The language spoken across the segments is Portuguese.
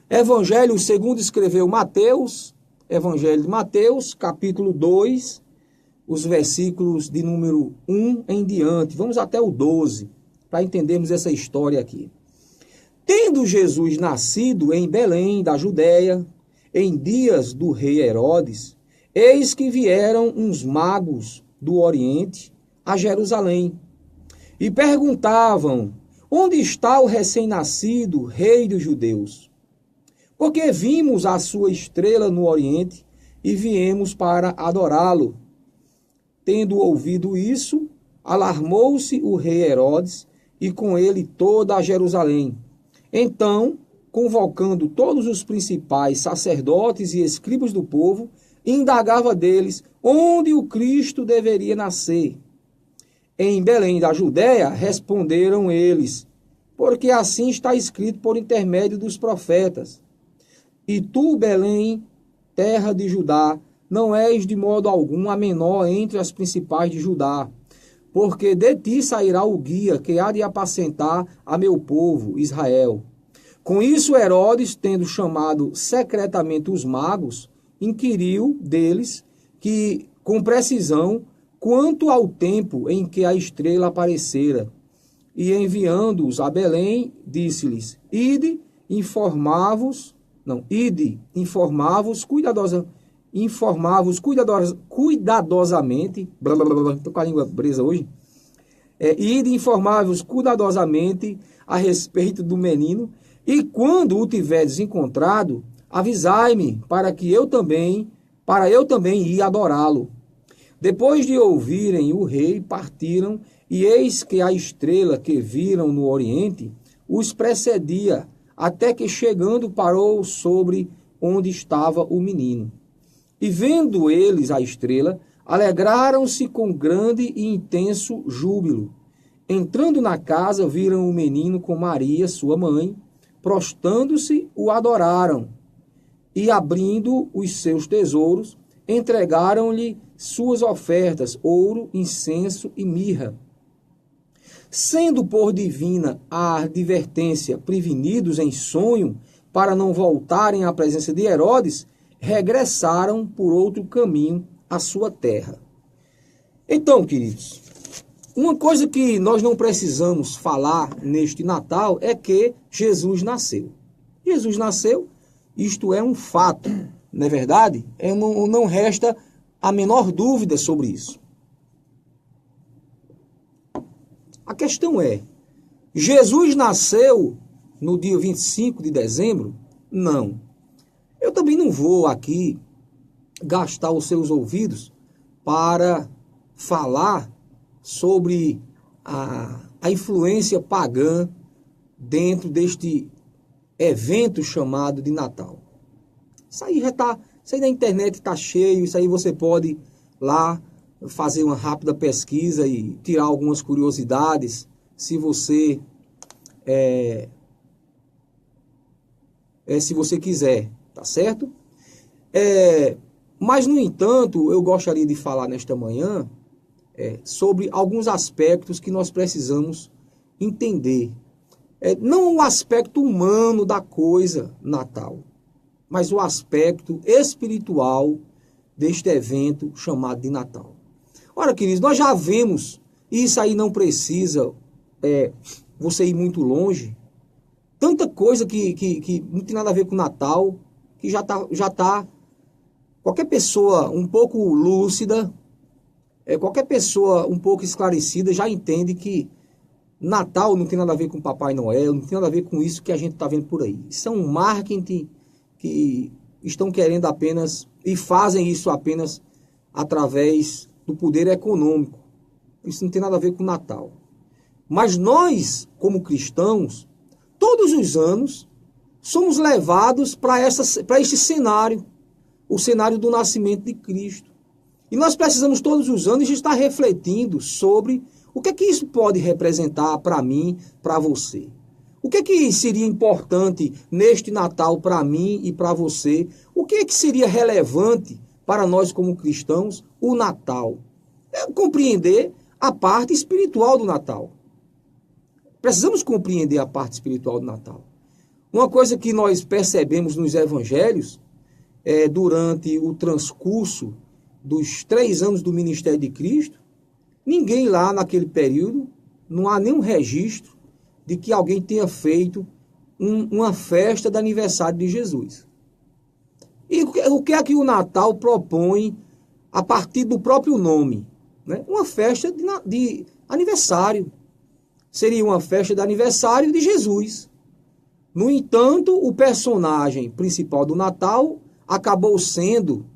Evangelho segundo escreveu Mateus, Evangelho de Mateus, capítulo 2, os versículos de número 1 em diante. Vamos até o 12, para entendermos essa história aqui. Tendo Jesus nascido em Belém, da Judéia, em dias do rei Herodes, eis que vieram uns magos do Oriente a Jerusalém e perguntavam: onde está o recém-nascido rei dos judeus? Porque vimos a sua estrela no Oriente e viemos para adorá-lo. Tendo ouvido isso, alarmou-se o rei Herodes e com ele toda a Jerusalém. Então, convocando todos os principais sacerdotes e escribas do povo, indagava deles onde o Cristo deveria nascer. Em Belém da Judéia, responderam eles, porque assim está escrito por intermédio dos profetas. E tu, Belém, terra de Judá, não és de modo algum a menor entre as principais de Judá, porque de ti sairá o guia que há de apacentar a meu povo, Israel. Com isso, Herodes, tendo chamado secretamente os magos, inquiriu deles que, com precisão, quanto ao tempo em que a estrela aparecera. E enviando-os a Belém, disse-lhes: ide, informavos cuidadosamente, estou com a língua presa hoje, ide informar-vos cuidadosamente a respeito do menino, e quando o tiverdes encontrado, avisai-me, para eu também ir adorá-lo. Depois de ouvirem o rei, partiram, e eis que a estrela que viram no Oriente os precedia, até que chegando parou sobre onde estava o menino. E vendo eles a estrela, alegraram-se com grande e intenso júbilo. Entrando na casa, viram o menino com Maria, sua mãe, prostrando-se, o adoraram. E abrindo os seus tesouros, entregaram-lhe suas ofertas, ouro, incenso e mirra. Sendo por divina a advertência prevenidos em sonho, para não voltarem à presença de Herodes, regressaram por outro caminho à sua terra. Então, queridos, uma coisa que nós não precisamos falar neste Natal é que Jesus nasceu. Jesus nasceu, isto é um fato, não é verdade? Não resta a menor dúvida sobre isso. A questão é, Jesus nasceu no dia 25 de dezembro? Não. Eu também não vou aqui gastar os seus ouvidos para falar sobre a influência pagã dentro deste evento chamado de Natal. Isso aí na internet está cheio, isso aí você pode lá fazer uma rápida pesquisa e tirar algumas curiosidades, se você quiser, tá certo? Mas, no entanto, eu gostaria de falar nesta manhã sobre alguns aspectos que nós precisamos entender. Não o aspecto humano da coisa Natal, mas o aspecto espiritual deste evento chamado de Natal. Ora, queridos, nós já vemos, e isso aí não precisa você ir muito longe, tanta coisa que não tem nada a ver com Natal, que já tá qualquer pessoa um pouco lúcida, qualquer pessoa um pouco esclarecida já entende que Natal não tem nada a ver com Papai Noel, não tem nada a ver com isso que a gente está vendo por aí. Isso é um marketing que estão querendo apenas, e fazem isso apenas através do poder econômico. Isso não tem nada a ver com Natal. Mas nós, como cristãos, todos os anos, somos levados para este cenário, o cenário do nascimento de Cristo. E nós precisamos todos os anos estar refletindo sobre o que é que isso pode representar para mim, para você. O que é que seria importante neste Natal para mim e para você? O que é que seria relevante para nós como cristãos, o Natal? É compreender a parte espiritual do Natal. Precisamos compreender a parte espiritual do Natal. Uma coisa que nós percebemos nos evangelhos, durante o transcurso dos 3 anos do ministério de Cristo, ninguém lá naquele período, não há nenhum registro de que alguém tenha feito uma festa de aniversário de Jesus. E o que é que o Natal propõe a partir do próprio nome? Né? Uma festa de aniversário. Seria uma festa de aniversário de Jesus. No entanto, o personagem principal do Natal acabou sendo,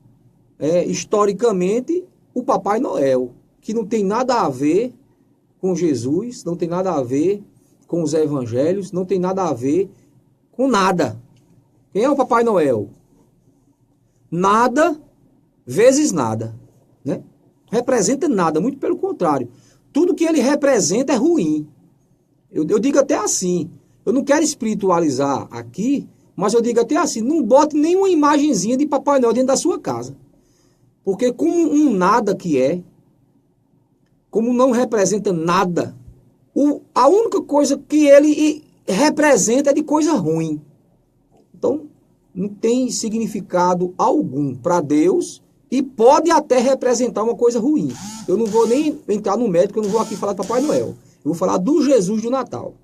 historicamente, o Papai Noel, que não tem nada a ver com Jesus, não tem nada a ver com os evangelhos, não tem nada a ver com nada. Quem é o Papai Noel? Nada vezes nada, né? Representa nada, muito pelo contrário. Tudo que ele representa é ruim. Eu digo até assim, eu não quero espiritualizar aqui, mas eu digo até assim, não bote nenhuma imagenzinha de Papai Noel dentro da sua casa. Porque como um nada que é, como não representa nada, a única coisa que ele representa é de coisa ruim. Então, não tem significado algum para Deus e pode até representar uma coisa ruim. Eu não vou nem entrar no mérito, eu não vou aqui falar de Papai Noel. Eu vou falar do Jesus do Natal.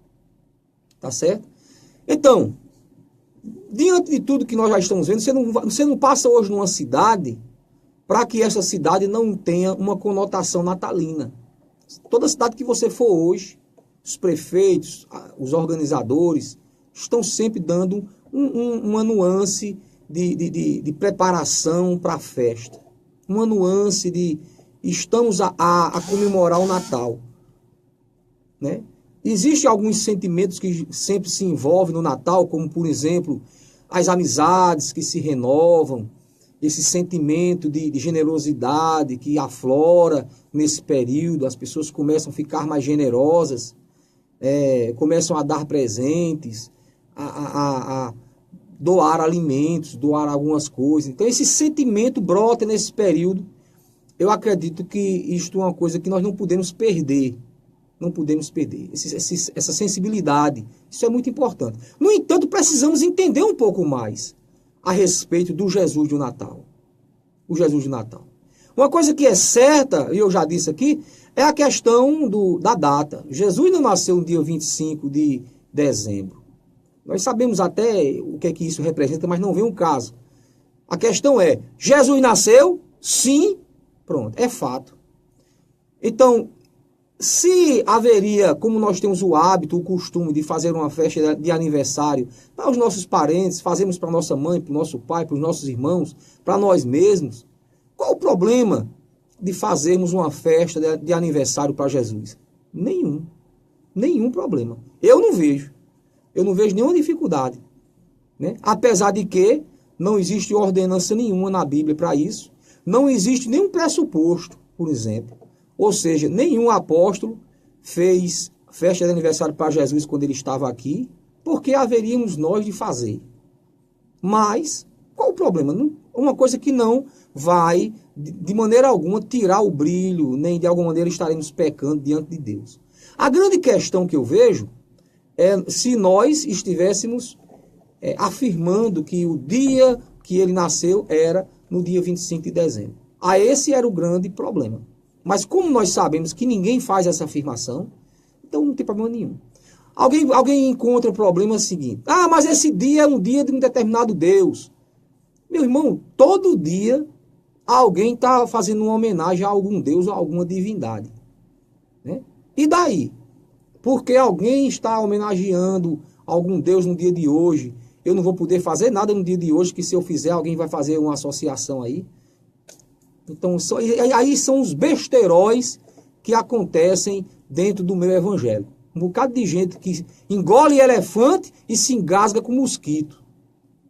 Tá certo? Então, diante de tudo que nós já estamos vendo, você não passa hoje numa cidade para que essa cidade não tenha uma conotação natalina. Toda cidade que você for hoje, os prefeitos, os organizadores, estão sempre dando uma nuance de preparação para a festa. Uma nuance de estamos a comemorar o Natal. Né? Existem alguns sentimentos que sempre se envolvem no Natal, como, por exemplo, as amizades que se renovam, esse sentimento de generosidade que aflora nesse período, as pessoas começam a ficar mais generosas, começam a dar presentes, a doar alimentos, doar algumas coisas. Então, esse sentimento brota nesse período. Eu acredito que isto é uma coisa que nós não podemos perder. Não podemos perder essa sensibilidade. Isso é muito importante. No entanto, precisamos entender um pouco mais a respeito do Jesus do Natal. O Jesus do Natal. Uma coisa que é certa, e eu já disse aqui, é a questão da data. Jesus não nasceu no dia 25 de dezembro. Nós sabemos até o que é que isso representa, mas não vem um caso. A questão é, Jesus nasceu? Sim. Pronto, é fato. Então, se haveria, como nós temos o hábito, o costume de fazer uma festa de aniversário para os nossos parentes, fazemos para nossa mãe, para o nosso pai, para os nossos irmãos, para nós mesmos, qual o problema de fazermos uma festa de aniversário para Jesus? Nenhum. Nenhum problema. Eu não vejo nenhuma dificuldade. Né? Apesar de que não existe ordenança nenhuma na Bíblia para isso, não existe nenhum pressuposto, por exemplo. Ou seja, nenhum apóstolo fez festa de aniversário para Jesus quando ele estava aqui, porque haveríamos nós de fazer. Mas, qual o problema? Uma coisa que não vai, de maneira alguma, tirar o brilho, nem de alguma maneira estaremos pecando diante de Deus. A grande questão que eu vejo é se nós estivéssemos afirmando que o dia que ele nasceu era no dia 25 de dezembro. Esse era o grande problema. Mas como nós sabemos que ninguém faz essa afirmação, então não tem problema nenhum. Alguém encontra o problema seguinte. Mas esse dia é um dia de um determinado Deus. Meu irmão, todo dia alguém está fazendo uma homenagem a algum Deus ou a alguma divindade. Né? E daí? Porque alguém está homenageando algum Deus no dia de hoje, eu não vou poder fazer nada no dia de hoje, que se eu fizer, alguém vai fazer uma associação aí. Então, aí são os besteróis que acontecem dentro do meu evangelho. Um bocado de gente que engole elefante e se engasga com mosquito.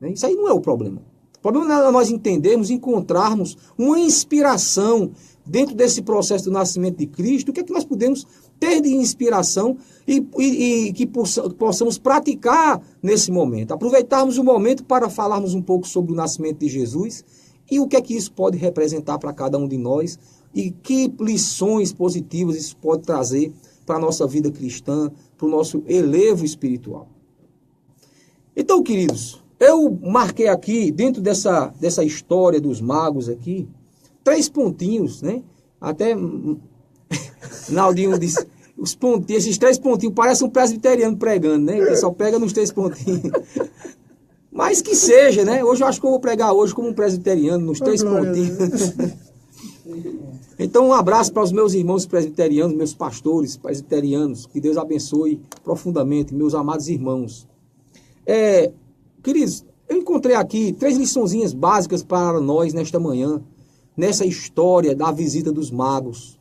Isso aí não é o problema. O problema é nós entendermos, encontrarmos uma inspiração dentro desse processo do nascimento de Cristo. O que é que nós podemos ter de inspiração e que possamos praticar nesse momento. Aproveitarmos o momento para falarmos um pouco sobre o nascimento de Jesus e o que é que isso pode representar para cada um de nós e que lições positivas isso pode trazer para a nossa vida cristã, para o nosso elevo espiritual. Então, queridos, eu marquei aqui, dentro dessa história dos magos aqui, 3 pontinhos, né? Até Naldinho disse, os pontinhos, esses 3 pontinhos parecem um presbiteriano pregando, né? Que só pega nos 3 pontinhos. Mas que seja, né? Hoje eu acho que eu vou pregar hoje como um presbiteriano, nos 3 pontinhos. Então, um abraço para os meus irmãos presbiterianos, meus pastores presbiterianos. Que Deus abençoe profundamente, meus amados irmãos. Queridos, eu encontrei aqui 3 liçõezinhas básicas para nós nesta manhã, nessa história da visita dos magos,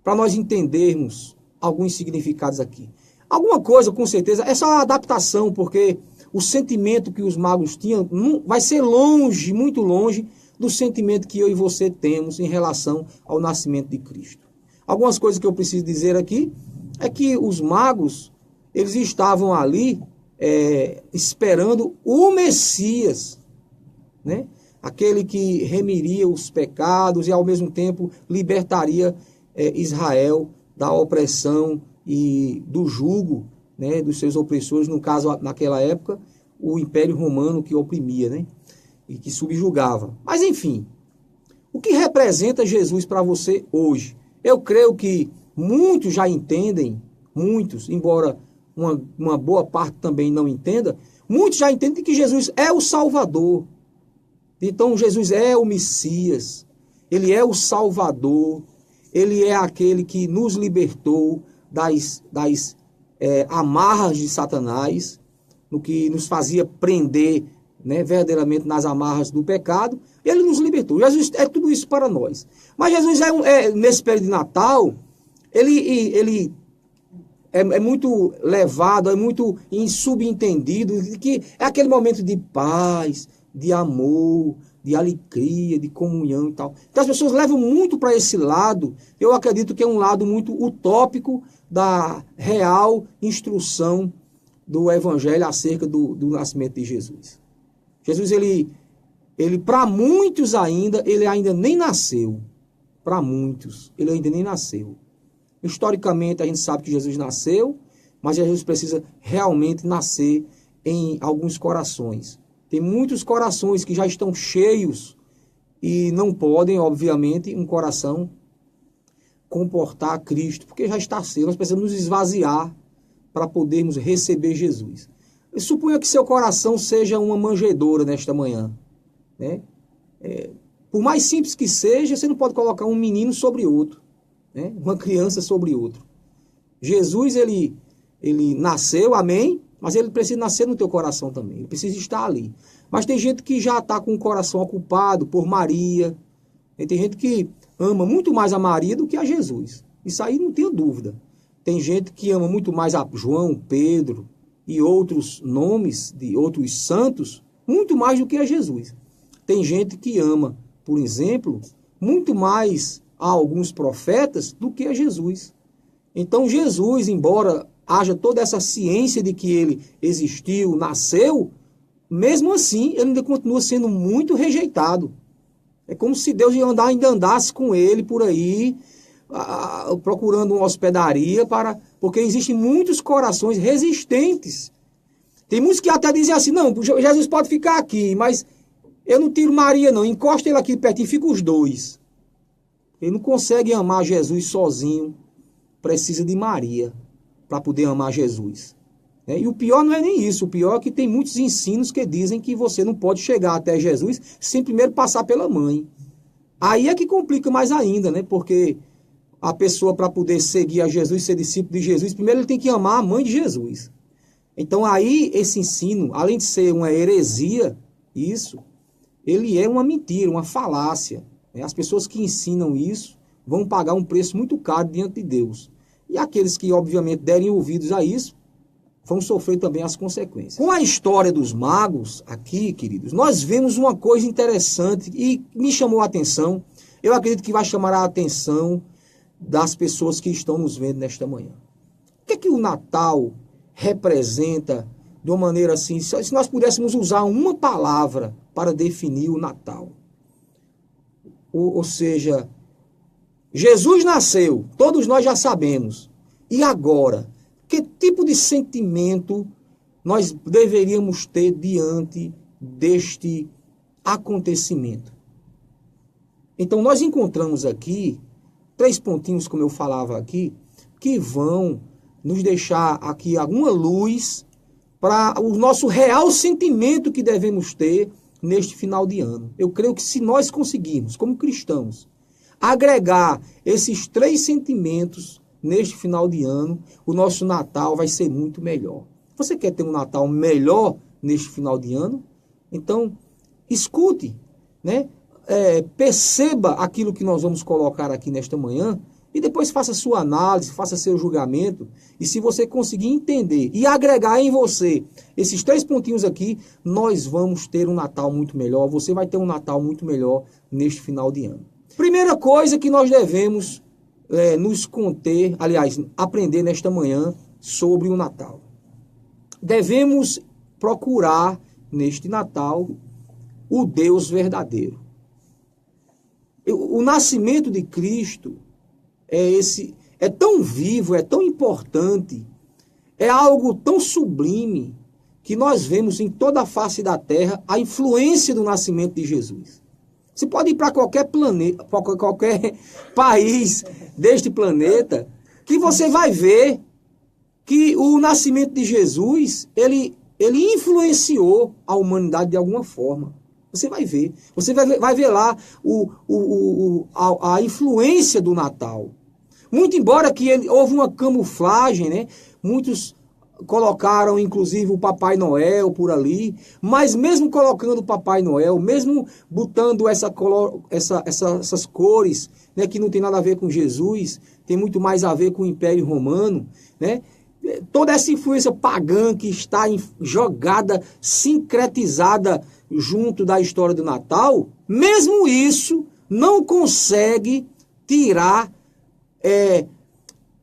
para nós entendermos alguns significados aqui. Alguma coisa, com certeza, é só uma adaptação, porque o sentimento que os magos tinham vai ser longe, muito longe, do sentimento que eu e você temos em relação ao nascimento de Cristo. Algumas coisas que eu preciso dizer aqui é que os magos, eles estavam ali esperando o Messias, né? Aquele que remiria os pecados e ao mesmo tempo libertaria Israel da opressão e do jugo, né, dos seus opressores, no caso, naquela época, o Império Romano que oprimia, né? E que subjugava. Mas, enfim, o que representa Jesus para você hoje? Eu creio que muitos já entendem, muitos, embora uma boa parte também não entenda, muitos já entendem que Jesus é o Salvador. Então, Jesus é o Messias, ele é o Salvador, ele é aquele que nos libertou das amarras de Satanás, no que nos fazia prender, né, verdadeiramente nas amarras do pecado. Ele nos libertou. Jesus é tudo isso para nós. Mas Jesus nesse período de Natal, ele é muito levado, é muito subentendido, que é aquele momento de paz, de amor, de alegria, de comunhão e tal. Então as pessoas levam muito para esse lado. Eu acredito que é um lado muito utópico da real instrução do Evangelho acerca do nascimento de Jesus. Jesus, ele para muitos ele ainda nem nasceu. Para muitos, ele ainda nem nasceu. Historicamente, a gente sabe que Jesus nasceu, mas Jesus precisa realmente nascer em alguns corações. Tem muitos corações que já estão cheios e não podem, obviamente, um coração comportar Cristo, porque já está cheio. Nós precisamos nos esvaziar para podermos receber Jesus. Suponha que seu coração seja uma manjedoura nesta manhã, né? Por mais simples que seja, você não pode colocar um menino sobre outro, né? Uma criança sobre outro. Jesus, ele nasceu, amém, mas ele precisa nascer no teu coração também, ele precisa estar ali. Mas tem gente que já está com o coração ocupado por Maria, e tem gente que ama muito mais a Maria do que a Jesus. Isso aí não tenho dúvida. Tem gente que ama muito mais a João, Pedro e outros nomes de outros santos, muito mais do que a Jesus. Tem gente que ama, por exemplo, muito mais a alguns profetas do que a Jesus. Então Jesus, embora haja toda essa ciência de que ele existiu, nasceu, mesmo assim ele ainda continua sendo muito rejeitado. É como se Deus ainda andasse com ele por aí, procurando uma hospedaria, porque existem muitos corações resistentes. Tem muitos que até dizem assim, não, Jesus pode ficar aqui, mas eu não tiro Maria não, encosta ele aqui pertinho, fica os dois. Ele não consegue amar Jesus sozinho, precisa de Maria para poder amar Jesus. E o pior não é nem isso, o pior é que tem muitos ensinos que dizem que você não pode chegar até Jesus sem primeiro passar pela mãe. Aí é que complica mais ainda, né? Porque a pessoa, para poder seguir a Jesus, ser discípulo de Jesus, primeiro ele tem que amar a mãe de Jesus. Então aí esse ensino, além de ser uma heresia, ele é uma mentira, uma falácia. As pessoas que ensinam isso vão pagar um preço muito caro diante de Deus. E aqueles que, obviamente, derem ouvidos a isso, vão sofrer também as consequências. Com a história dos magos aqui, queridos, nós vemos uma coisa interessante e me chamou a atenção. Eu acredito que vai chamar a atenção das pessoas que estão nos vendo nesta manhã. O que é que o Natal representa de uma maneira assim? Se nós pudéssemos usar uma palavra para definir o Natal. Ou seja, Jesus nasceu, todos nós já sabemos. E agora? Que tipo de sentimento nós deveríamos ter diante deste acontecimento? Então, nós encontramos aqui 3 pontinhos, como eu falava aqui, que vão nos deixar aqui alguma luz para o nosso real sentimento que devemos ter neste final de ano. Eu creio que se nós conseguirmos, como cristãos, agregar esses 3 sentimentos neste final de ano, o nosso Natal vai ser muito melhor. Você quer ter um Natal melhor neste final de ano? Então, escute, né? Perceba aquilo que nós vamos colocar aqui nesta manhã e depois faça sua análise, faça seu julgamento. E se você conseguir entender e agregar em você esses 3 pontinhos aqui, nós vamos ter um Natal muito melhor. Você vai ter um Natal muito melhor neste final de ano. Primeira coisa que nós devemos nos conter, aliás, aprender nesta manhã sobre o Natal. Devemos procurar neste Natal o Deus verdadeiro. O nascimento de Cristo é tão vivo, é tão importante, é algo tão sublime, que nós vemos em toda a face da terra a influência do nascimento de Jesus. Você pode ir para qualquer planeta, qualquer país deste planeta, que você vai ver que o nascimento de Jesus, ele influenciou a humanidade de alguma forma. Você vai ver. Você vai ver lá a influência do Natal. Muito embora que houve uma camuflagem, né? Muitos colocaram, inclusive, o Papai Noel por ali. Mas mesmo colocando o Papai Noel, mesmo botando essas cores, né, que não tem nada a ver com Jesus, tem muito mais a ver com o Império Romano, né? Toda essa influência pagã que está jogada, sincretizada junto da história do Natal, mesmo isso não consegue tirar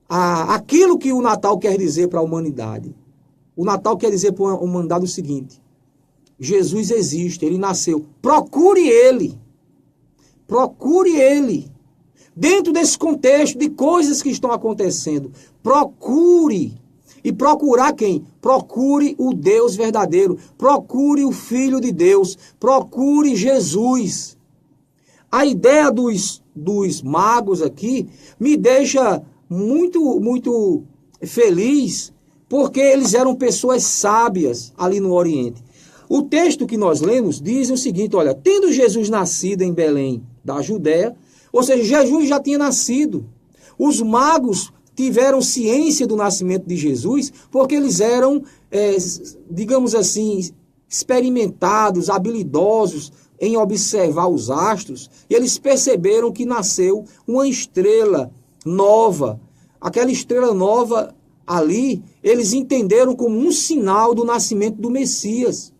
aquilo que o Natal quer dizer para a humanidade. O Natal quer dizer para a humanidade o seguinte: Jesus existe, ele nasceu. Procure ele. Procure ele. Dentro desse contexto de coisas que estão acontecendo, procure. E procurar quem? Procure o Deus verdadeiro. Procure o Filho de Deus. Procure Jesus. A ideia dos magos aqui me deixa muito, muito feliz, porque eles eram pessoas sábias ali no Oriente. O texto que nós lemos diz o seguinte, olha: tendo Jesus nascido em Belém da Judéia, ou seja, Jesus já tinha nascido. Os magos tiveram ciência do nascimento de Jesus, porque eles eram, digamos assim, experimentados, habilidosos em observar os astros, e eles perceberam que nasceu uma estrela nova. Aquela estrela nova ali, eles entenderam como um sinal do nascimento do Messias.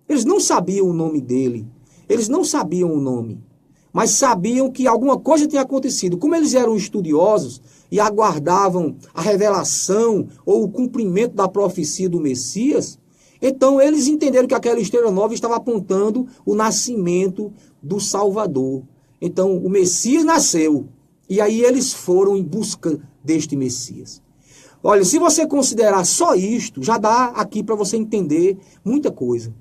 Eles não sabiam o nome dele, eles não sabiam o nome, mas sabiam que alguma coisa tinha acontecido. Como eles eram estudiosos e aguardavam a revelação ou o cumprimento da profecia do Messias, então eles entenderam que aquela estrela nova estava apontando o nascimento do Salvador. Então o Messias nasceu, e aí eles foram em busca deste Messias. Olha, se você considerar só isto, já dá aqui para você entender muita coisa.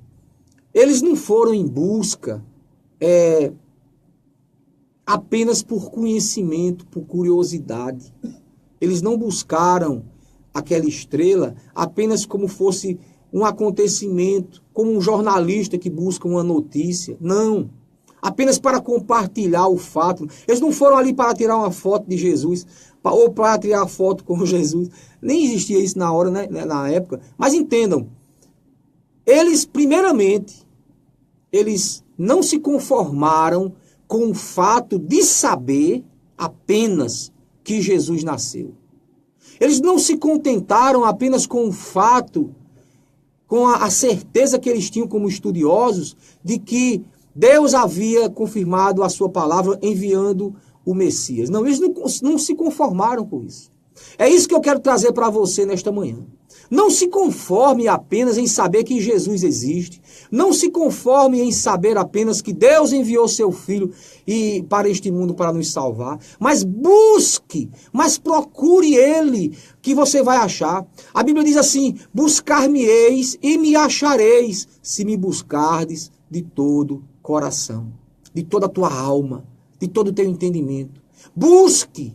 Eles não foram em busca apenas por conhecimento, por curiosidade. Eles não buscaram aquela estrela apenas como fosse um acontecimento, como um jornalista que busca uma notícia. Não. Apenas para compartilhar o fato. Eles não foram ali para tirar uma foto de Jesus, ou para tirar foto com Jesus. Nem existia isso na hora, né, na época. Mas entendam, eles, primeiramente, eles não se conformaram com o fato de saber apenas que Jesus nasceu. Eles não se contentaram apenas com o fato, com a certeza que eles tinham como estudiosos, de que Deus havia confirmado a sua palavra enviando o Messias. Não, eles não se conformaram com isso. É isso que eu quero trazer para você nesta manhã. Não se conforme apenas em saber que Jesus existe. Não se conforme em saber apenas que Deus enviou seu Filho para este mundo para nos salvar. Mas busque, mas procure Ele, que você vai achar. A Bíblia diz assim: buscar-me-eis e me achareis, se me buscardes de todo coração, de toda a tua alma, de todo o teu entendimento. Busque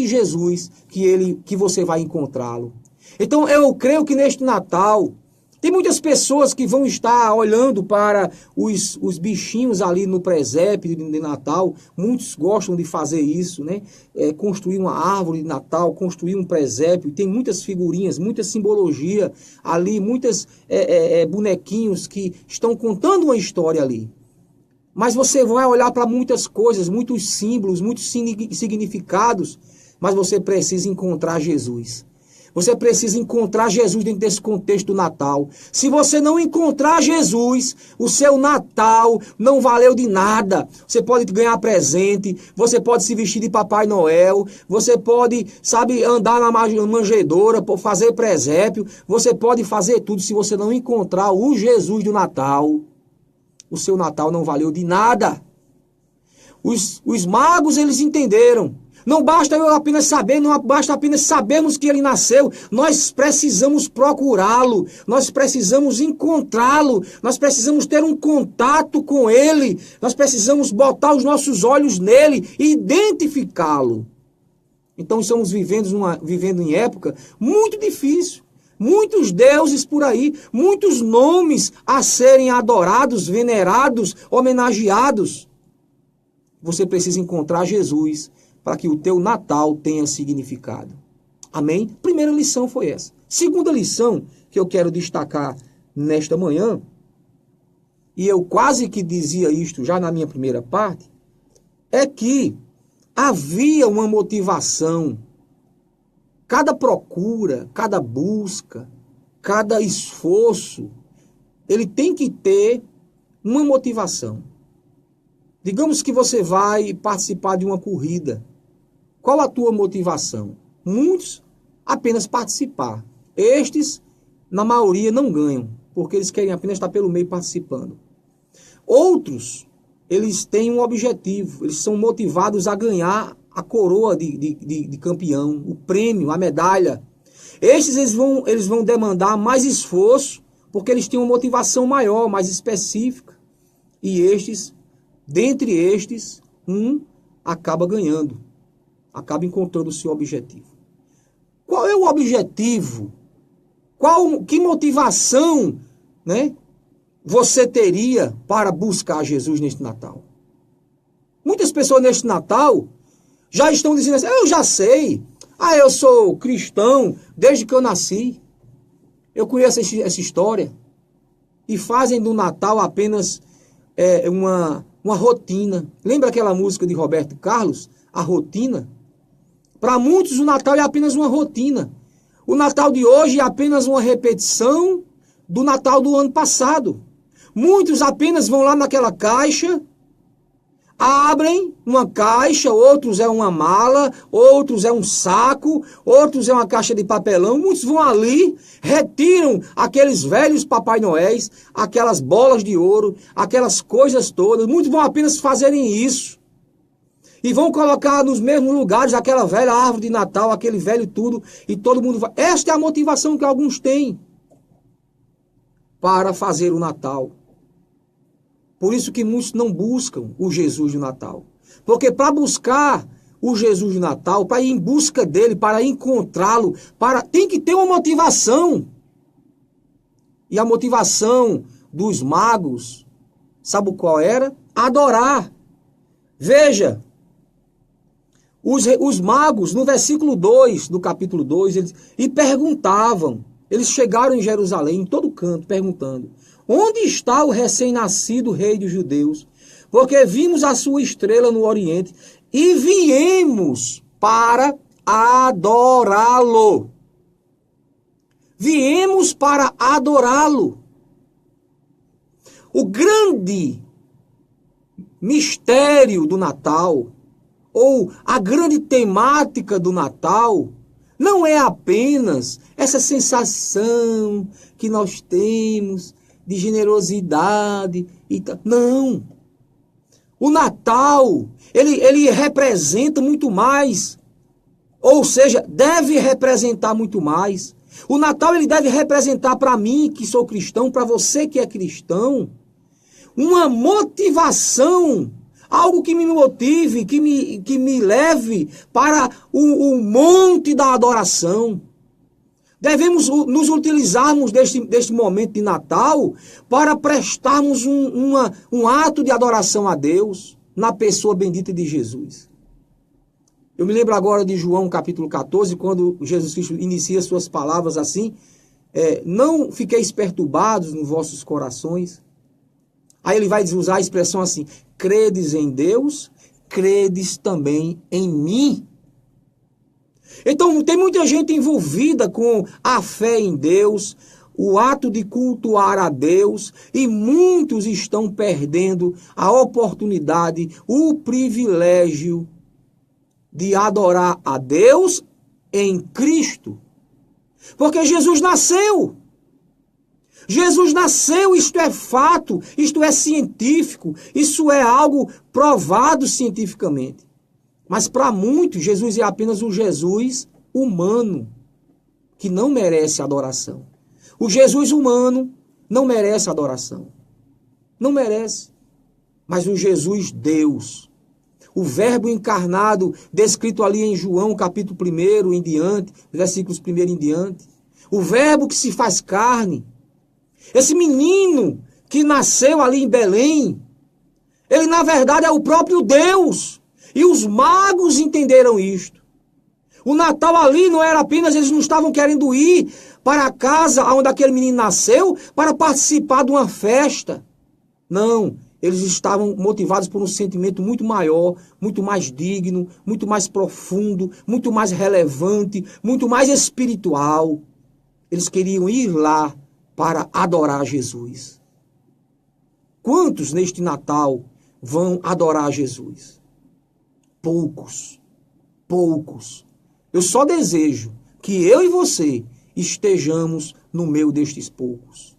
Jesus, que você vai encontrá-lo. Então eu creio que neste Natal, tem muitas pessoas que vão estar olhando para os bichinhos ali no presépio de Natal. Muitos gostam de fazer isso, né? Construir uma árvore de Natal, construir um presépio. Tem muitas figurinhas, muita simbologia ali, muitos bonequinhos que estão contando uma história ali. Mas você vai olhar para muitas coisas, muitos símbolos, muitos significados, mas você precisa encontrar Jesus. Você precisa encontrar Jesus dentro desse contexto do Natal. Se você não encontrar Jesus, o seu Natal não valeu de nada. Você pode ganhar presente, você pode se vestir de Papai Noel, você pode, andar na manjedoura, fazer presépio, você pode fazer tudo. Se você não encontrar o Jesus do Natal, o seu Natal não valeu de nada. Os magos, eles entenderam. Não basta eu apenas saber, não basta apenas sabermos que ele nasceu. Nós precisamos procurá-lo, nós precisamos encontrá-lo, nós precisamos ter um contato com ele, nós precisamos botar os nossos olhos nele e identificá-lo. Então estamos vivendo em época muito difícil. Muitos deuses por aí, muitos nomes a serem adorados, venerados, homenageados. Você precisa encontrar Jesus para que o teu Natal tenha significado. Amém? Primeira lição foi essa. Segunda lição que eu quero destacar nesta manhã, e eu quase que dizia isto já na minha primeira parte, é que havia uma motivação. Cada procura, cada busca, cada esforço, ele tem que ter uma motivação. Digamos que você vai participar de uma corrida. Qual a tua motivação? Muitos apenas participar. Estes, na maioria, não ganham, porque eles querem apenas estar pelo meio participando. Outros, eles têm um objetivo, eles são motivados a ganhar a coroa de campeão, o prêmio, a medalha. Estes, eles vão demandar mais esforço, porque eles têm uma motivação maior, mais específica. E estes, dentre estes, um acaba ganhando, acaba encontrando o seu objetivo. Qual é o objetivo? Que motivação, né, você teria para buscar Jesus neste Natal? Muitas pessoas neste Natal já estão dizendo assim: eu já sei, eu sou cristão desde que eu nasci, eu conheço essa história, e fazem do Natal apenas uma rotina. Lembra aquela música de Roberto Carlos, A Rotina? Para muitos o Natal é apenas uma rotina. O Natal de hoje é apenas uma repetição do Natal do ano passado. Muitos apenas vão lá naquela caixa, abrem uma caixa, outros é uma mala, outros é um saco, outros é uma caixa de papelão. Muitos vão ali, retiram aqueles velhos Papai Noéis, aquelas bolas de ouro, aquelas coisas todas. Muitos vão apenas fazerem isso. E vão colocar nos mesmos lugares aquela velha árvore de Natal, aquele velho tudo, e todo mundo vai. Esta é a motivação que alguns têm para fazer o Natal. Por isso que muitos não buscam o Jesus do Natal. Porque para buscar o Jesus do Natal, para ir em busca dele, para encontrá-lo, tem que ter uma motivação. E a motivação dos magos, sabe qual era? Adorar. Veja, os magos, no versículo 2 do capítulo 2, perguntavam, eles chegaram em Jerusalém, em todo canto, perguntando: onde está o recém-nascido rei dos judeus? Porque vimos a sua estrela no Oriente e viemos para adorá-lo. Viemos para adorá-lo. O grande mistério do Natal, ou a grande temática do Natal, Não é apenas essa sensação que nós temos de generosidade e tal. Não. O Natal, ele representa muito mais. Ou seja, deve representar muito mais. O Natal, ele deve representar para mim, que sou cristão, para você que é cristão, uma motivação, algo que me motive, que me leve para o monte da adoração. Devemos nos utilizarmos deste momento de Natal para prestarmos um ato de adoração a Deus na pessoa bendita de Jesus. Eu me lembro agora de João capítulo 14, quando Jesus Cristo inicia suas palavras assim, não fiqueis perturbados nos vossos corações. Aí ele vai usar a expressão assim, credes em Deus, credes também em mim. Então, tem muita gente envolvida com a fé em Deus, o ato de cultuar a Deus, e muitos estão perdendo a oportunidade, o privilégio de adorar a Deus em Cristo. Porque Jesus nasceu. Jesus nasceu, isto é fato, isto é científico, isso é algo provado cientificamente. Mas para muitos, Jesus é apenas um Jesus humano, que não merece adoração. O Jesus humano não merece adoração. Não merece. Mas o Jesus Deus, o verbo encarnado, descrito ali em João, capítulo 1 em diante, versículos 1 em diante. O verbo que se faz carne. Esse menino que nasceu ali em Belém, ele na verdade é o próprio Deus. E os magos entenderam isto. O Natal ali não era apenas, eles não estavam querendo ir para a casa onde aquele menino nasceu para participar de uma festa. Não, eles estavam motivados por um sentimento muito maior, muito mais digno, muito mais profundo, muito mais relevante, muito mais espiritual. Eles queriam ir lá para adorar Jesus. Quantos neste Natal vão adorar Jesus? Poucos. Poucos. Eu só desejo que eu e você estejamos no meio destes poucos.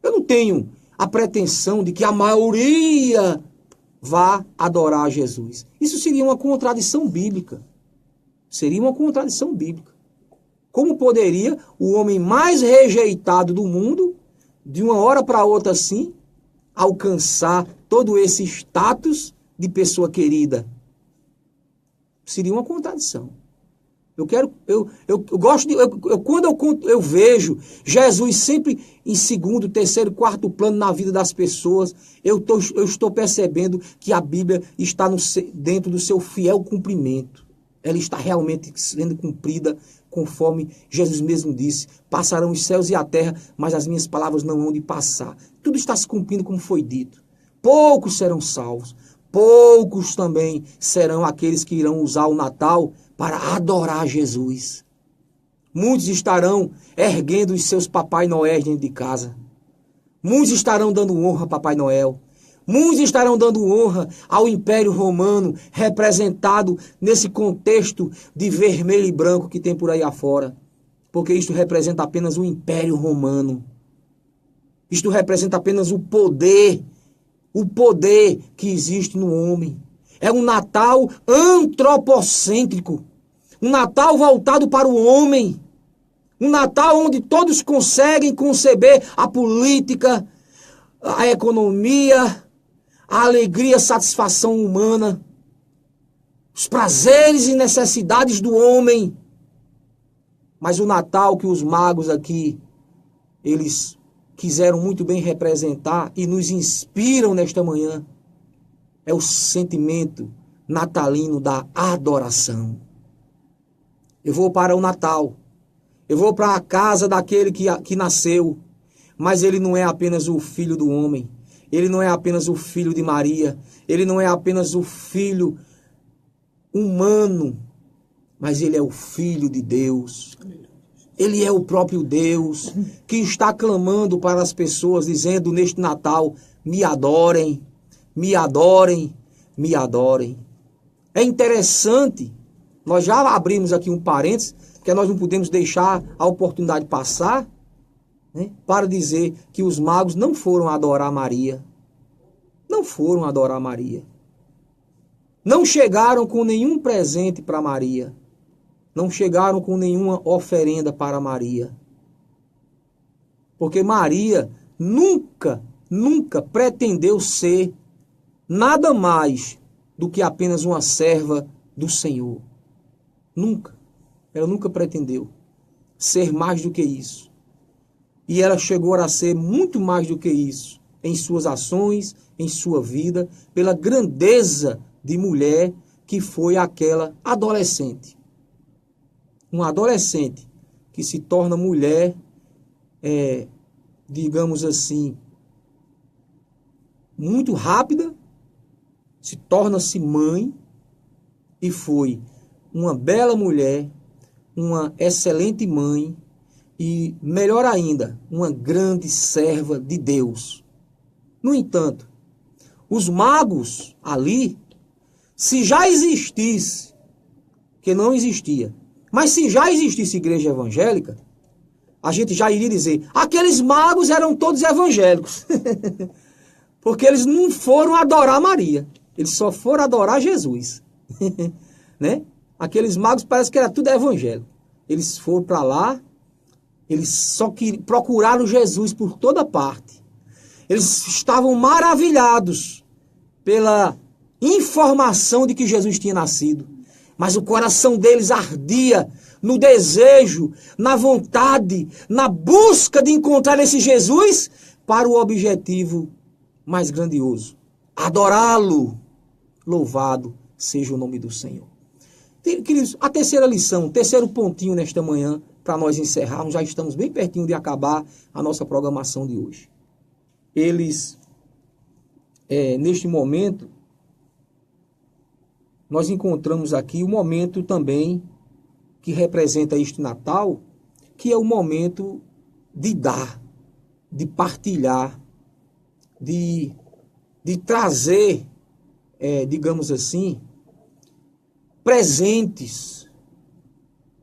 Eu não tenho a pretensão de que a maioria vá adorar Jesus. Isso seria uma contradição bíblica. Seria uma contradição bíblica. Como poderia o homem mais rejeitado do mundo, de uma hora para outra assim, alcançar todo esse status de pessoa querida? Seria uma contradição. Quando eu vejo Jesus sempre em segundo, terceiro, quarto plano na vida das pessoas, eu estou percebendo que a Bíblia está dentro do seu fiel cumprimento. Ela está realmente sendo cumprida conforme Jesus mesmo disse. Passarão os céus e a terra, mas as minhas palavras não hão de passar. Tudo está se cumprindo como foi dito. Poucos serão salvos. Poucos também serão aqueles que irão usar o Natal para adorar Jesus. Muitos estarão erguendo os seus Papai Noéis dentro de casa. Muitos estarão dando honra a Papai Noel. Muitos estarão dando honra ao Império Romano, representado nesse contexto de vermelho e branco que tem por aí afora. Porque isto representa apenas o Império Romano. Isto representa apenas o poder que existe no homem. É um Natal antropocêntrico. Um Natal voltado para o homem. Um Natal onde todos conseguem conceber a política, a economia, a alegria, a satisfação humana, os prazeres e necessidades do homem. Mas o Natal que os magos aqui, eles quiseram muito bem representar e nos inspiram nesta manhã, é o sentimento natalino da adoração. Eu vou para o Natal, eu vou para a casa daquele que nasceu, mas ele não é apenas o filho do homem, ele não é apenas o filho de Maria, ele não é apenas o filho humano, mas ele é o filho de Deus. Ele é o próprio Deus que está clamando para as pessoas, dizendo neste Natal, me adorem, me adorem, me adorem. É interessante, nós já abrimos aqui um parênteses, que nós não podemos deixar a oportunidade passar, né, para dizer que os magos não foram adorar Maria. Não foram adorar Maria. Não chegaram com nenhum presente para Maria. Não chegaram com nenhuma oferenda para Maria. Porque Maria nunca pretendeu ser nada mais do que apenas uma serva do Senhor. Nunca. Ela nunca pretendeu ser mais do que isso. E ela chegou a ser muito mais do que isso em suas ações, em sua vida, pela grandeza de mulher que foi aquela adolescente. Uma adolescente que se torna mulher, digamos assim, muito rápida, se torna-se mãe e foi uma bela mulher, uma excelente mãe e, melhor ainda, uma grande serva de Deus. No entanto, os magos ali, se já existisse, que não existia, mas se já existisse igreja evangélica, a gente já iria dizer, aqueles magos eram todos evangélicos. Porque eles não foram adorar Maria, eles só foram adorar Jesus. Né? Aqueles magos parece que era tudo evangélico. Eles foram para lá, eles só procuraram Jesus por toda parte. Eles estavam maravilhados pela informação de que Jesus tinha nascido. Mas o coração deles ardia no desejo, na vontade, na busca de encontrar esse Jesus para o objetivo mais grandioso: adorá-lo. Louvado seja o nome do Senhor. Queridos, a terceira lição, o terceiro pontinho nesta manhã, para nós encerrarmos, já estamos bem pertinho de acabar a nossa programação de hoje. Eles, neste momento, nós encontramos aqui o momento também que representa este Natal, que é o momento de dar, de partilhar, de trazer, digamos assim, presentes.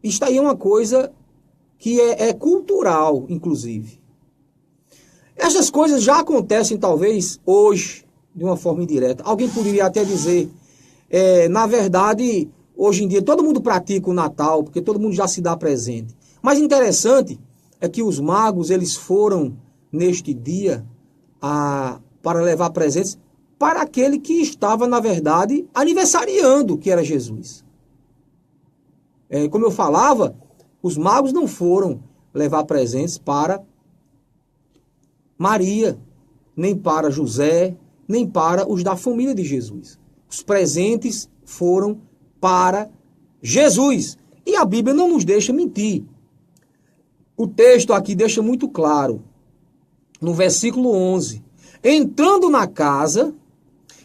Isto aí é uma coisa que é cultural, inclusive. Essas coisas já acontecem, talvez, hoje, de uma forma indireta. Alguém poderia até dizer, na verdade, hoje em dia, todo mundo pratica o Natal, porque todo mundo já se dá presente. Mas interessante é que os magos, eles foram, neste dia, para levar presentes para aquele que estava, na verdade, aniversariando, que era Jesus. Como eu falava, os magos não foram levar presentes para Maria, nem para José, nem para os da família de Jesus. Os presentes foram para Jesus. E a Bíblia não nos deixa mentir. O texto aqui deixa muito claro. No versículo 11. Entrando na casa,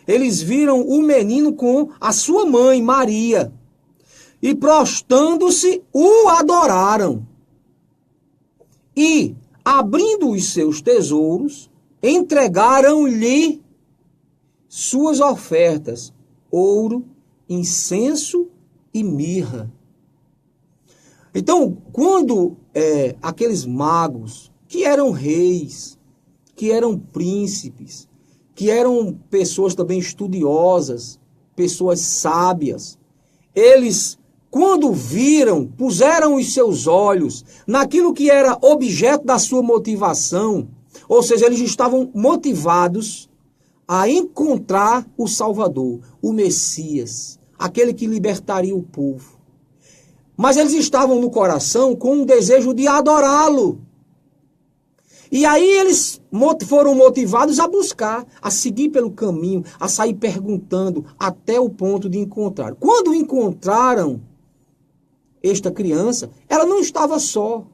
eles viram o menino com a sua mãe, Maria, e prostrando-se, o adoraram. E, abrindo os seus tesouros, entregaram-lhe suas ofertas, ouro, incenso e mirra. Então, quando aqueles magos, que eram reis, que eram príncipes, que eram pessoas também estudiosas, pessoas sábias, eles, quando viram, puseram os seus olhos naquilo que era objeto da sua motivação, ou seja, eles estavam motivados a encontrar o Salvador, o Messias, aquele que libertaria o povo. Mas eles estavam no coração com um desejo de adorá-lo. E aí eles foram motivados a buscar, a seguir pelo caminho, a sair perguntando até o ponto de encontrar. Quando encontraram esta criança, ela não estava só.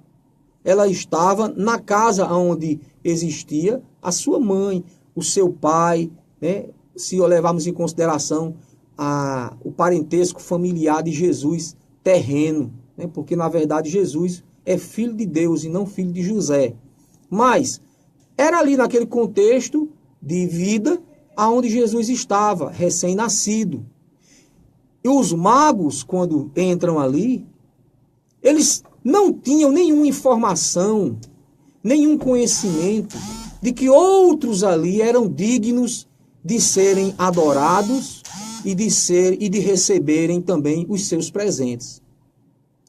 Ela estava na casa onde existia a sua mãe, o seu pai, né? Se levarmos em consideração o parentesco familiar de Jesus terreno, né? Porque na verdade Jesus é filho de Deus e não filho de José. Mas era ali naquele contexto de vida aonde Jesus estava, recém-nascido. E os magos, quando entram ali, Eles não tinham nenhuma informação, nenhum conhecimento de que outros ali eram dignos de serem adorados e de receberem também os seus presentes.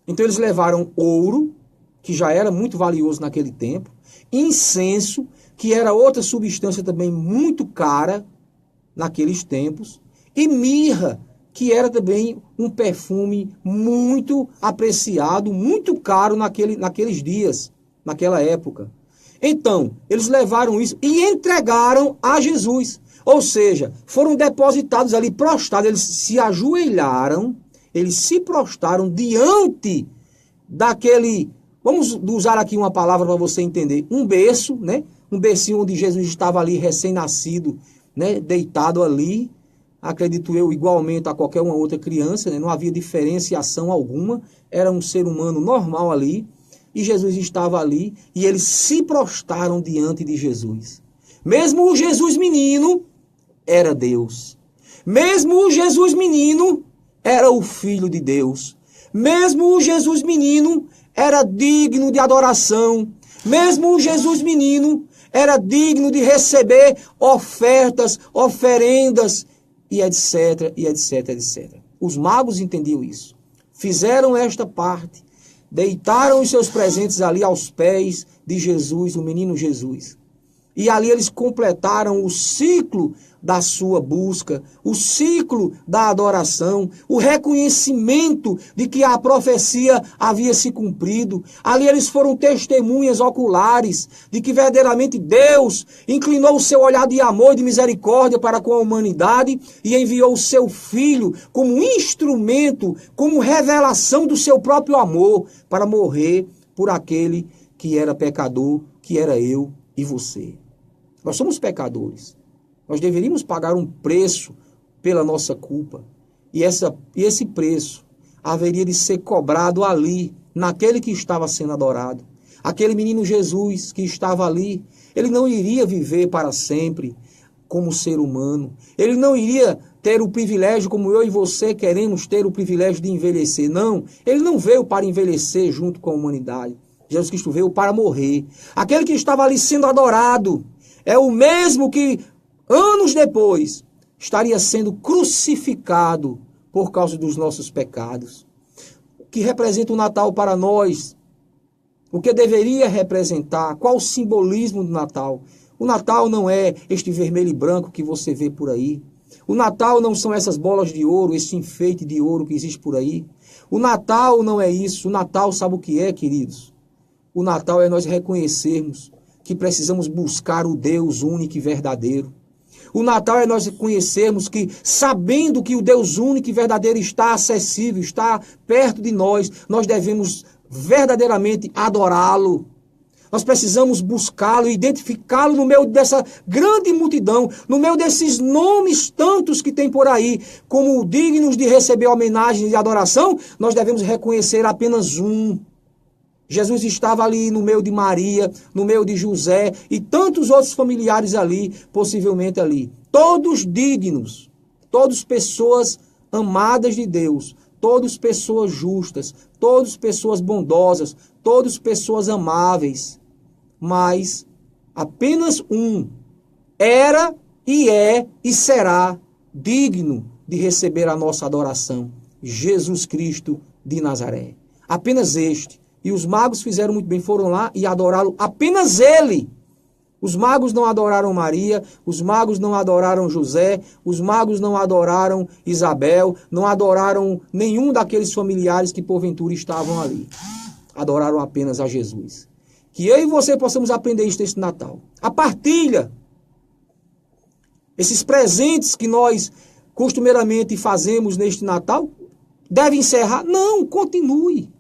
Então eles levaram ouro, que já era muito valioso naquele tempo, incenso, que era outra substância também muito cara naqueles tempos, e mirra, que era também um perfume muito apreciado, muito caro naqueles dias, naquela época. Então, eles levaram isso e entregaram a Jesus. Ou seja, foram depositados ali, prostrados, eles se ajoelharam, eles se prostraram diante daquele, vamos usar aqui uma palavra para você entender, um berço, né? Um bercinho onde Jesus estava ali recém-nascido, né? Deitado ali, acredito eu, igualmente a qualquer uma outra criança, né? Não havia diferenciação alguma, era um ser humano normal ali, e Jesus estava ali, e eles se prostraram diante de Jesus. Mesmo o Jesus menino era Deus. Mesmo o Jesus menino era o Filho de Deus. Mesmo o Jesus menino era digno de adoração. Mesmo o Jesus menino era digno de receber ofertas, oferendas, e etc, e etc, etc. Os magos entendiam isso. Fizeram esta parte. Deitaram os seus presentes ali aos pés de Jesus, o menino Jesus. E ali eles completaram o ciclo da sua busca, o ciclo da adoração, o reconhecimento de que a profecia havia se cumprido. Ali eles foram testemunhas oculares de que verdadeiramente Deus inclinou o seu olhar de amor e de misericórdia para com a humanidade e enviou o seu Filho como instrumento, como revelação do seu próprio amor para morrer por aquele que era pecador, que era eu e você. Nós somos pecadores. Nós deveríamos pagar um preço pela nossa culpa. E esse preço haveria de ser cobrado ali, naquele que estava sendo adorado. Aquele menino Jesus que estava ali, ele não iria viver para sempre como ser humano. Ele não iria ter o privilégio, como eu e você queremos ter o privilégio de envelhecer. Não, ele não veio para envelhecer junto com a humanidade. Jesus Cristo veio para morrer. Aquele que estava ali sendo adorado é o mesmo que, anos depois, estaria sendo crucificado por causa dos nossos pecados. O que representa o Natal para nós? O que deveria representar? Qual o simbolismo do Natal? O Natal não é este vermelho e branco que você vê por aí. O Natal não são essas bolas de ouro, esse enfeite de ouro que existe por aí. O Natal não é isso. O Natal sabe o que é, queridos? O Natal é nós reconhecermos que precisamos buscar o Deus único e verdadeiro. O Natal é nós reconhecermos que, sabendo que o Deus único e verdadeiro está acessível, está perto de nós devemos verdadeiramente adorá-lo. Nós precisamos buscá-lo, identificá-lo no meio dessa grande multidão, no meio desses nomes tantos que tem por aí, como dignos de receber homenagem e adoração, nós devemos reconhecer apenas um. Jesus estava ali no meio de Maria, no meio de José e tantos outros familiares ali, possivelmente ali. Todos dignos, todos pessoas amadas de Deus, todos pessoas justas, todos pessoas bondosas, todos pessoas amáveis. Mas apenas um era e é e será digno de receber a nossa adoração. Jesus Cristo de Nazaré. Apenas este. E os magos fizeram muito bem, foram lá e adoraram apenas ele. Os magos não adoraram Maria, os magos não adoraram José, os magos não adoraram Isabel, não adoraram nenhum daqueles familiares que porventura estavam ali. Adoraram apenas a Jesus. Que eu e você possamos aprender isso nesse Natal. A partilha. Esses presentes que nós costumeiramente fazemos neste Natal, devem encerrar? Não, continue.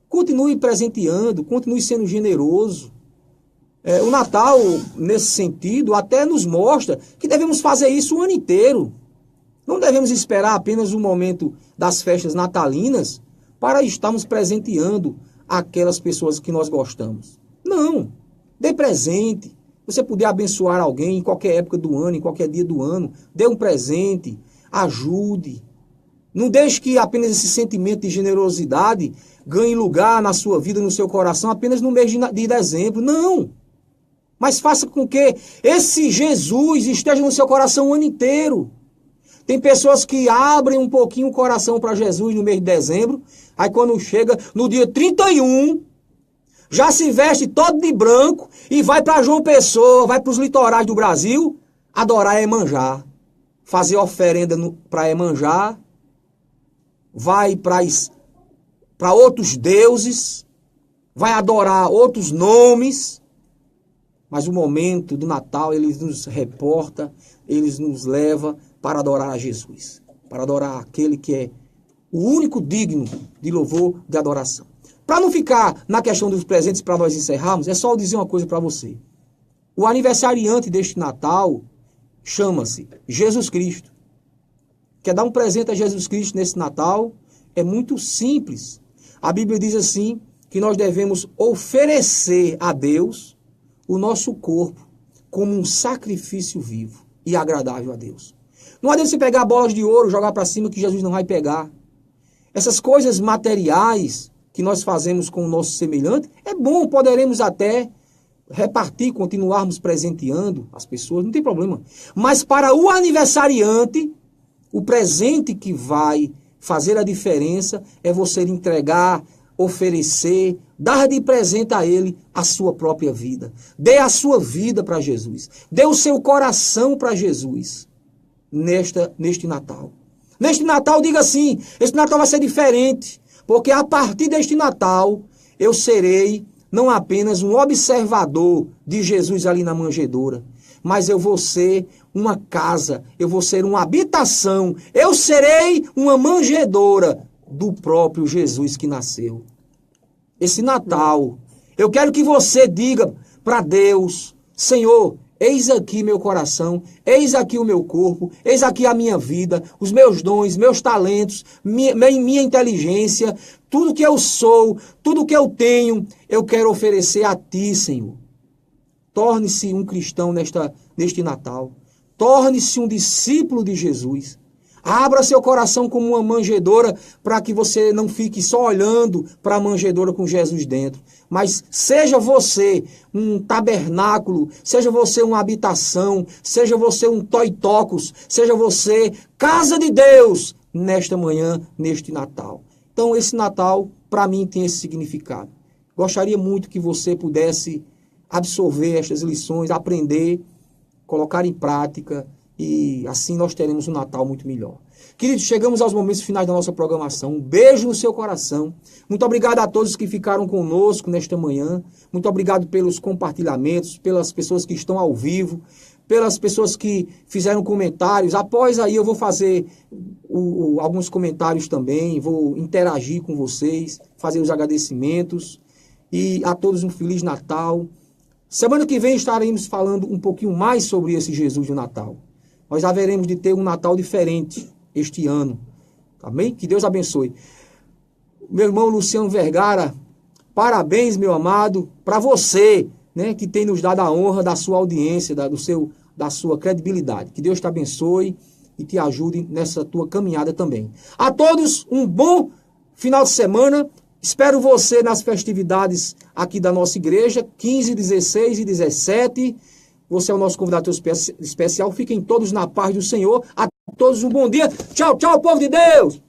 Continue presenteando, continue sendo generoso. O Natal, nesse sentido, até nos mostra que devemos fazer isso o ano inteiro. Não devemos esperar apenas o momento das festas natalinas para estarmos presenteando aquelas pessoas que nós gostamos. Não. Dê presente. Você puder abençoar alguém em qualquer época do ano, em qualquer dia do ano, dê um presente, ajude. Não deixe que apenas esse sentimento de generosidade ganhe lugar na sua vida, no seu coração, apenas no mês de dezembro. Não! Mas faça com que esse Jesus esteja no seu coração o ano inteiro. Tem pessoas que abrem um pouquinho o coração para Jesus no mês de dezembro, aí quando chega no dia 31, já se veste todo de branco e vai para João Pessoa, vai para os litorais do Brasil, adorar Iemanjá, fazer oferenda para Iemanjá, vai para outros deuses, vai adorar outros nomes. Mas o momento do Natal, ele nos reporta, ele nos leva para adorar a Jesus. Para adorar aquele que é o único digno de louvor, de adoração. Para não ficar na questão dos presentes, para nós encerrarmos, é só eu dizer uma coisa para você. O aniversariante deste Natal chama-se Jesus Cristo. Quer dar um presente a Jesus Cristo nesse Natal? É muito simples. A Bíblia diz assim, que nós devemos oferecer a Deus o nosso corpo como um sacrifício vivo e agradável a Deus. Não adianta você pegar bolas de ouro, jogar para cima que Jesus não vai pegar. Essas coisas materiais que nós fazemos com o nosso semelhante, é bom, poderemos até repartir, continuarmos presenteando as pessoas, não tem problema. Mas para o aniversariante, o presente que vai fazer a diferença é você entregar, oferecer, dar de presente a ele a sua própria vida. Dê a sua vida para Jesus. Dê o seu coração para Jesus neste Natal. Neste Natal, diga assim, esse Natal vai ser diferente, porque a partir deste Natal eu serei não apenas um observador de Jesus ali na manjedoura, mas eu vou ser uma casa, eu vou ser uma habitação, eu serei uma manjedoura do próprio Jesus que nasceu. Esse Natal, eu quero que você diga para Deus, Senhor, eis aqui meu coração, eis aqui o meu corpo, eis aqui a minha vida, os meus dons, meus talentos, minha inteligência, tudo que eu sou, tudo que eu tenho, eu quero oferecer a Ti, Senhor. Torne-se um cristão neste Natal. Torne-se um discípulo de Jesus. Abra seu coração como uma manjedoura para que você não fique só olhando para a manjedoura com Jesus dentro. Mas seja você um tabernáculo, seja você uma habitação, seja você um toitocos, seja você casa de Deus nesta manhã, neste Natal. Então esse Natal para mim tem esse significado. Gostaria muito que você pudesse absorver estas lições, aprender, colocar em prática, e assim nós teremos um Natal muito melhor. Queridos, chegamos aos momentos finais da nossa programação. Um beijo no seu coração. Muito obrigado a todos que ficaram conosco nesta manhã. Muito obrigado pelos compartilhamentos, pelas pessoas que estão ao vivo, pelas pessoas que fizeram comentários. Após aí eu vou fazer alguns comentários também, vou interagir com vocês, fazer os agradecimentos. E a todos um Feliz Natal. Semana que vem estaremos falando um pouquinho mais sobre esse Jesus de Natal. Nós haveremos de ter um Natal diferente este ano. Amém? Que Deus abençoe. Meu irmão Luciano Vergara, parabéns, meu amado, para você, né, que tem nos dado a honra da sua audiência, da sua credibilidade. Que Deus te abençoe e te ajude nessa tua caminhada também. A todos, um bom final de semana. Espero você nas festividades aqui da nossa igreja, 15, 16 e 17. Você é o nosso convidado especial. Fiquem todos na paz do Senhor. A todos um bom dia. Tchau, tchau, povo de Deus!